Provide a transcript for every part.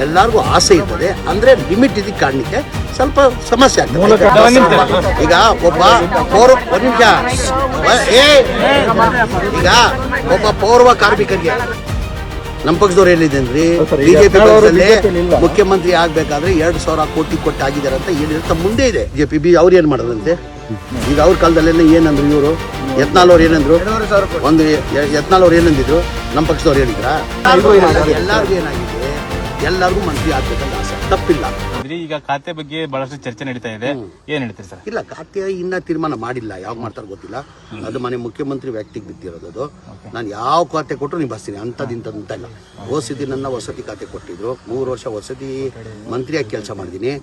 ಎಲ್ಲಾರ್ಗೂ ಆಸೆ ಇರ್ತದೆ. ಅಂದ್ರೆ ಲಿಮಿಟ್ ಇದಕ್ಕೆ ಕಾರಣಕ್ಕೆ ಸ್ವಲ್ಪ ಸಮಸ್ಯೆ ಆಗ್ತದೆ. ಈಗ ಒಬ್ಬ ಪೌರ್ವ ಕಾರ್ಮಿಕರಿಗೆ ನಮ್ಮ ಪಕ್ಷದವ್ರು ಹೇಳಿದ್ದೇನ್ರಿ, ಬಿಜೆಪಿ ಪಕ್ಷದಲ್ಲಿ ಮುಖ್ಯಮಂತ್ರಿ ಆಗ್ಬೇಕಾದ್ರೆ 2,000 ಕೋಟಿ ಕೊಟ್ಟಾಗಿದ್ದಾರೆ ಅಂತ ಹೇಳಿರ್ತ ಮುಂದೆ ಇದೆ. ಬಿಜೆಪಿ ಅವ್ರು ಏನ್ ಮಾಡೋದಂತೆ? ಈಗ ಅವ್ರ ಕಾಲದಲ್ಲೆಲ್ಲ ಏನಂದ್ರು ಇವರು ಯತ್ನಾಳ್ ಅವ್ರು ಏನಂದ್ರು, ಒಂದು ಯತ್ನಾಳ್ ಅವ್ರು ಏನಂದಿದ್ರು, ನಮ್ಮ ಪಕ್ಷದವ್ರು ಹೇಳಿದ್ರ? ಎಲ್ಲಾರ್ಗು ಏನಾಗಿದೆ, ಎಲ್ಲಾರ್ಗು ಮಂತ್ರಿ ಆಗ್ಬೇಕಂತ ಆಸೆ, ತಪ್ಪಿಲ್ಲ. ಈಗ ಖಾತೆ ಬಗ್ಗೆ ಬಹಳಷ್ಟು ಚರ್ಚೆ ನಡೀತಾ ಇದೆ, ಏನ್ ಹೇಳ್ತೀರಿ ಸರ್? ಇಲ್ಲ, ಖಾತೆ ಇನ್ನ ತೀರ್ಮಾನ ಮಾಡಿಲ್ಲ, ಯಾವಾಗ ಮಾಡ್ತಾರ ಗೊತ್ತಿಲ್ಲ. ಅದು ಮನೆ ಮುಖ್ಯಮಂತ್ರಿ ವ್ಯಕ್ತಿಗೆ ಬಿದ್ದಿರೋದು. ಅದು ನಾನು ಯಾವ ಖಾತೆ ಕೊಟ್ಟರು ನಿಭಾಯಿಸ್ತೀನಿ, ಅಂಥದ್ದು ಇಲ್ಲ. ವಸತಿ ನನ್ನ ವಸತಿ ಖಾತೆ ಕೊಟ್ಟಿದ್ರು, 3 ವರ್ಷ ವಸತಿ ಮಂತ್ರಿಯಾಗಿ ಕೆಲಸ ಮಾಡಿದ್ದೀನಿ.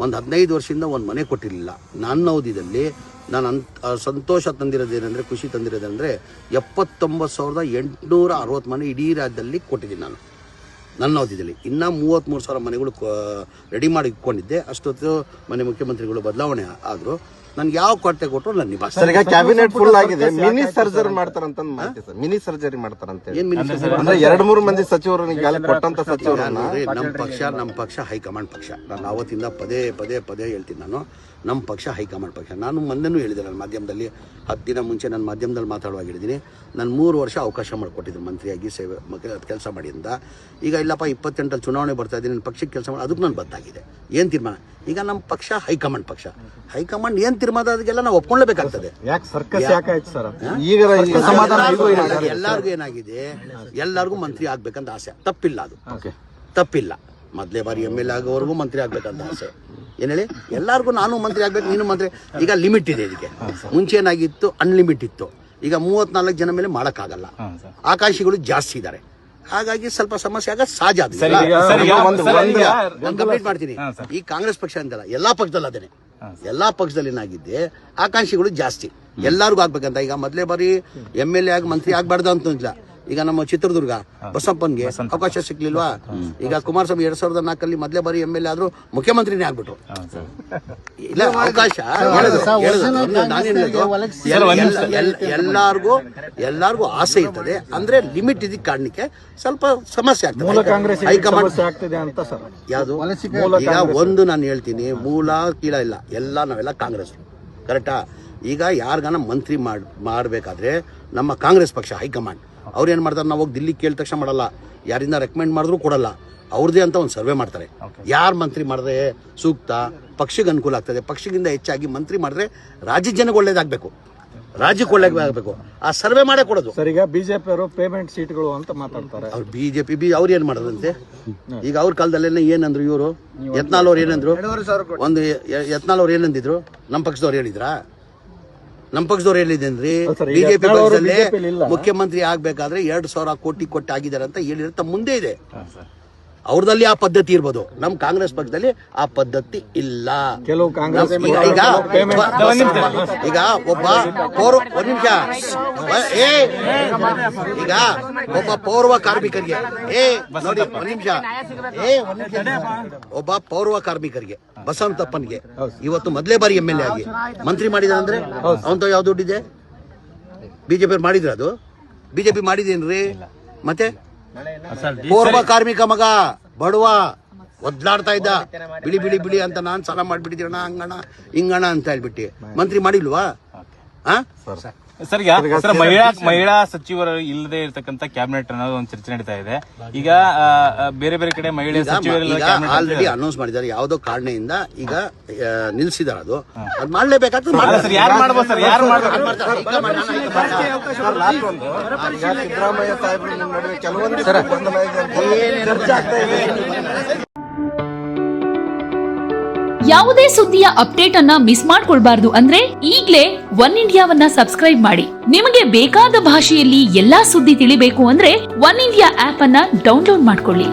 ಒಂದು 15 ವರ್ಷದಿಂದ ಒಂದು ಮನೆ ಕೊಟ್ಟಿರಲಿಲ್ಲ. ನನ್ನ ಅವಧಿಯಲ್ಲಿ ನಾನು ಸಂತೋಷ ತಂದಿರೋದೇನೆಂದರೆ, ಖುಷಿ ತಂದಿರೋದಂದರೆ 79,860 ಮನೆ ಇಡೀ ರಾಜ್ಯದಲ್ಲಿ ಕೊಟ್ಟಿದ್ದೀನಿ ನಾನು ನನ್ನ ಅವಧಿಯಲ್ಲಿ. ಇನ್ನೂ 33,000 ಮನೆಗಳು ರೆಡಿ ಮಾಡಿ ಇಟ್ಕೊಂಡಿದ್ದೆ. ಅಷ್ಟೊತ್ತು ಮನೆ ಮುಖ್ಯಮಂತ್ರಿಗಳು ಬದಲಾವಣೆ ಆದರೂ ನನ್ಗೆ ಯಾವ ಕೊರತೆ ಕೊಟ್ಟರು ನಾನು ನಿಭಾಯಿಸ್ತೀನಿ. ಈಗ ಕ್ಯಾಬಿನೆಟ್ ಫುಲ್ ಆಗಿದೆ, ಮಿನಿ ಸರ್ಜರಿ ಮಾಡ್ತಾರಂತ ಮಾಹಿತಿ ಸರ್. ಮಿನಿ ಸರ್ಜರಿ ಮಾಡ್ತಾರಂತ ಏನ್ ಮಿನಿ ಸರ್ಜರಿ? 2-3 ಮಂದಿ ಸಚಿವರು ಕೊಟ್ಟಂತ ಸಚಿವರು. ನಮ್ಮ ಪಕ್ಷ ಹೈಕಮಾಂಡ್ ಪಕ್ಷ. ನಾನು ಅವತ್ತಿಂದ ಪದೇ ಹೇಳ್ತೀನಿ, ನಮ್ಮ ಪಕ್ಷ ಹೈಕಮಾಂಡ್ ಪಕ್ಷ. ನಾನು ಮೊನ್ನೆನೂ ಹೇಳಿದೆ, ನನ್ನ ಮಾಧ್ಯಮದಲ್ಲಿ 10 ದಿನ ಮುಂಚೆ ನನ್ನ ಮಾಧ್ಯಮದಲ್ಲಿ ಮಾತಾಡುವಾಗ ಹೇಳಿದ್ದೀನಿ, ನಾನು 3 ವರ್ಷ ಅವಕಾಶ ಮಾಡಿಕೊಟ್ಟಿದ್ದೀನಿ ಮಂತ್ರಿಯಾಗಿ ಸೇವೆ ಕೆಲಸ ಮಾಡಿ ಅಂತ. ಈಗ ಇಲ್ಲಪ್ಪ 28 ಚುನಾವಣೆ ಬರ್ತಾ ಇದ್ದೀನಿ, ನನ್ನ ಪಕ್ಷಕ್ಕೆ ಕೆಲಸ ಮಾಡಿ, ಅದಕ್ಕೆ ನಾನು ಬದ್ದಾಗಿದೆ. ಏನು ತೀರ್ಮಾನ? ಈಗ ನಮ್ಮ ಪಕ್ಷ ಹೈಕಮಾಂಡ್ ಪಕ್ಷ. ಹೈಕಮಾಂಡ್ ಏನ್ ತೀರ್ಮಾನ ಅದಕ್ಕೆಲ್ಲ ನಾವು ಒಪ್ಕೊಳ್ಳೇಬೇಕಾಗ್ತದೆ. ಎಲ್ಲಾರ್ಗು ಏನಾಗಿದೆ, ಎಲ್ಲಾರ್ಗು ಮಂತ್ರಿ ಆಗ್ಬೇಕಂತ ಆಸೆ, ತಪ್ಪಿಲ್ಲ. ಅದು ತಪ್ಪಿಲ್ಲ. ಮೊದಲೇ ಬಾರಿ MLA ಆಗೋವರೆಗೂ ಮಂತ್ರಿ ಆಗ್ಬೇಕಂತ ಆಸೆ. ಏನ್ ಹೇಳಿ, ಎಲ್ಲಾರ್ಗು ನಾನು ಮಂತ್ರಿ ಆಗ್ಬೇಕು, ನೀನು ಮಂತ್ರಿ. ಈಗ ಲಿಮಿಟ್ ಇದೆ ಇದಕ್ಕೆ. ಮುಂಚೆ ಏನಾಗಿತ್ತು, ಅನ್ಲಿಮಿಟ್ ಇತ್ತು. ಈಗ 34 ಜನ ಮೇಲೆ ಮಾಡಕ್ಕಾಗಲ್ಲ, ಆಕಾಂಕ್ಷಿಗಳು ಜಾಸ್ತಿ ಇದ್ದಾರೆ. ಹಾಗಾಗಿ ಸ್ವಲ್ಪ ಸಮಸ್ಯೆ ಆಗ ಸಹಜ. ಕಂಪ್ಲೀಟ್ ಮಾಡ್ತೀನಿ. ಈ ಕಾಂಗ್ರೆಸ್ ಪಕ್ಷ ಅಂತಲ್ಲ, ಎಲ್ಲಾ ಪಕ್ಷದಲ್ಲಿ ಅದೇನೆ. ಎಲ್ಲಾ ಪಕ್ಷದಲ್ಲಿ ಏನಾಗಿದೆ, ಆಕಾಂಕ್ಷಿಗಳು ಜಾಸ್ತಿ, ಎಲ್ಲಾರ್ಗು ಆಗ್ಬೇಕಂತ. ಈಗ ಮೊದಲೇ ಬಾರಿ MLA ಆಗಿ ಮಂತ್ರಿ ಆಗ್ಬಾರ್ದು ಅಂತ. ಈಗ ನಮ್ಮ ಚಿತ್ರದುರ್ಗ ಬಸಪ್ಪನ್ಗೆ ಅವಕಾಶ ಸಿಗ್ಲಿಲ್ವಾ? ಈಗ ಕುಮಾರಸ್ವಾಮಿ 2004 ಮೊದಲೇ ಬಾರಿ MLA ಆದ್ರೂ ಮುಖ್ಯಮಂತ್ರಿನೇ ಆಗ್ಬಿಟ್ರು. ಇಲ್ಲ, ಅವಕಾಶ ಎಲ್ಲಾರ್ಗು ಆಸೆ ಇರ್ತದೆ. ಅಂದ್ರೆ ಲಿಮಿಟ್ ಇದಕ್ಕೆ ಕಾರಣಕ್ಕೆ ಸ್ವಲ್ಪ ಸಮಸ್ಯೆ ಆಗ್ತದೆ. ಹೈಕಮಾಂಡ್ ಯಾವುದು? ಈಗ ಒಂದು ನಾನು ಹೇಳ್ತೀನಿ, ಮೂಲ ಕೀಳ ಇಲ್ಲ, ನಾವೆಲ್ಲ ಕಾಂಗ್ರೆಸ್, ಕರೆಕ್ಟಾ? ಈಗ ಯಾರಿಗಾನ ಮಂತ್ರಿ ಮಾಡಬೇಕಾದ್ರೆ ನಮ್ಮ ಕಾಂಗ್ರೆಸ್ ಪಕ್ಷ ಹೈಕಮಾಂಡ್ ಅವ್ರು ಏನ್ ಮಾಡ್ತಾರೆ, ನಾವು ಹೋಗಿ ದಿಲ್ಲಿ ಕೇಳಿದ ತಕ್ಷಣ ಮಾಡಲ್ಲ, ಯಾರಿಂದ ರೆಕಮೆಂಡ್ ಮಾಡಿದ್ರು ಕೊಡಲ್ಲ. ಅವ್ರದೇ ಅಂತ ಒಂದು ಸರ್ವೆ ಮಾಡ್ತಾರೆ, ಯಾರು ಮಂತ್ರಿ ಮಾಡಿದ್ರೆ ಸೂಕ್ತ, ಪಕ್ಷಕ್ಕೆ ಅನುಕೂಲ ಆಗ್ತದೆ, ಪಕ್ಷಕ್ಕಿಂತ ಹೆಚ್ಚಾಗಿ ಮಂತ್ರಿ ಮಾಡಿದ್ರೆ ರಾಜ್ಯ ಜನಕ್ಕೆ ಒಳ್ಳೇದಾಗಬೇಕು, ರಾಜ್ಯಕ್ಕೆ ಒಳ್ಳೇದಾಗಬೇಕು, ಆ ಸರ್ವೆ ಮಾಡೇ ಕೊಡೋದು. ಸರ್, ಈಗ ಬಿಜೆಪಿ ಅವರು ಪೇಮೆಂಟ್ ಸೀಟ್ಗಳು ಅಂತ ಮಾತಾಡ್ತಾರೆ. ಅವ್ರು ಬಿಜೆಪಿ ಅವ್ರು ಏನ್ ಮಾಡೋದಂತೆ? ಈಗ ಅವ್ರ ಕಾಲದಲ್ಲೆಲ್ಲ ಏನಂದ್ರು ಇವರು, ಯತ್ನಾಳ್ ಅವ್ರು ಏನಂದ್ರು, ಒಂದು ಯತ್ನಾಳ್ ಅವ್ರು ಏನಂದಿದ್ರು, ನಮ್ಮ ಪಕ್ಷದವ್ರು ಹೇಳಿದ್ರಾ? ನಮ್ಮ ಪಕ್ಷದವ್ರು ಹೇಳಿದ್ದೇನ್ರಿ, ಬಿಜೆಪಿ ಪಕ್ಷದಲ್ಲಿ ಮುಖ್ಯಮಂತ್ರಿ ಆಗ್ಬೇಕಾದ್ರೆ 2,000 ಕೋಟಿ ಕೊಟ್ಟಾಗಿದ್ದಾರೆ ಅಂತ ಹೇಳಿರ್ತ ಮುಂದೆ ಇದೆ. ಅವ್ರದಲ್ಲಿ ಆ ಪದ್ಧತಿ ಇರ್ಬೋದು, ನಮ್ಮ ಕಾಂಗ್ರೆಸ್ ಪಕ್ಷದಲ್ಲಿ ಆ ಪದ್ಧತಿ ಇಲ್ಲ. ಕೆಲವು ಕಾಂಗ್ರೆಸ್ ಈಗ ಒಬ್ಬ ಈಗ ಒಬ್ಬ ಪೌರ್ವ ಕಾರ್ಮಿಕರಿಗೆ ನೋಡಿ, ಒಬ್ಬ ಪೌರ್ವ ಕಾರ್ಮಿಕರಿಗೆ ಬಸವಂತಪ್ಪನ್ಗೆ ಇವತ್ತು ಮೊದಲೇ ಬಾರಿ MLA ಆಗಿ ಮಂತ್ರಿ ಮಾಡಿದ ಅಂದ್ರೆ ಅವಂತ ಯಾವ ದುಡ್ಡಿದೆ? ಬಿಜೆಪಿ ಮಾಡಿದ್ರ? ಅದು ಬಿಜೆಪಿ ಮಾಡಿದೇನ್ರಿ? ಮತ್ತೆ ಪೂರ್ವ ಕಾರ್ಮಿಕ ಮಗ ಬಡವ ಒದ್ಲಾಡ್ತಾ ಇದ್ದ, ಬಿಳಿ ಅಂತ ನಾನ್ ಸಾಲ ಮಾಡ್ಬಿಟ್ಟಿದ್ದೀರಣ, ಹಂಗಣ ಹಿಂಗಣ ಅಂತ ಹೇಳ್ಬಿಟ್ಟು ಮಂತ್ರಿ ಮಾಡಿಲ್ವಾ? ಸರ್, ಮಹಿಳಾ ಸಚಿವರು ಇಲ್ಲದೆ ಇರತಕ್ಕಂತ ಕ್ಯಾಬಿನೆಟ್ ಅನ್ನೋದು ಒಂದು ಚರ್ಚೆ ನಡೀತಾ ಇದೆ. ಈಗ ಬೇರೆ ಕಡೆ ಮಹಿಳಾ ಸಚಿವರೆಲ್ಲ ಆಲ್ರೆಡಿ ಅನೌನ್ಸ್ ಮಾಡಿದ್ದಾರೆ, ಯಾವುದೋ ಕಾರಣದಿಂದ ಈಗ ನಿಲ್ಸಿದಾರೆ. ಅದು ಮಾಡ್ಲೇಬೇಕಾಗ್ತದೆ. ಯಾರು ಮಾಡ್ಬೋದು ಸರ್? ಯಾರು ಸಿದ್ದರಾಮಯ್ಯ ಸಾಹೇಬ್ರ ನಡುವೆ ಕೆಲವೊಂದು ಚರ್ಚೆ ಆಗ್ತಾ ಇದೆ. ಯಾವುದೇ ಸುದ್ದಿಯ ಅಪ್ಡೇಟ್ ಅನ್ನ ಮಿಸ್ ಮಾಡ್ಕೊಳ್ಬಾರ್ದು ಅಂದ್ರೆ ಈಗ್ಲೇ ಒನ್ ಇಂಡಿಯಾವನ್ನ ಸಬ್ಸ್ಕ್ರೈಬ್ ಮಾಡಿ. ನಿಮಗೆ ಬೇಕಾದ ಭಾಷೆಯಲ್ಲಿ ಎಲ್ಲಾ ಸುದ್ದಿ ತಿಳಿಬೇಕು ಅಂದ್ರೆ ಒನ್ ಇಂಡಿಯಾ ಆಪ್ ಅನ್ನ ಡೌನ್ಲೋಡ್ ಮಾಡ್ಕೊಳ್ಳಿ.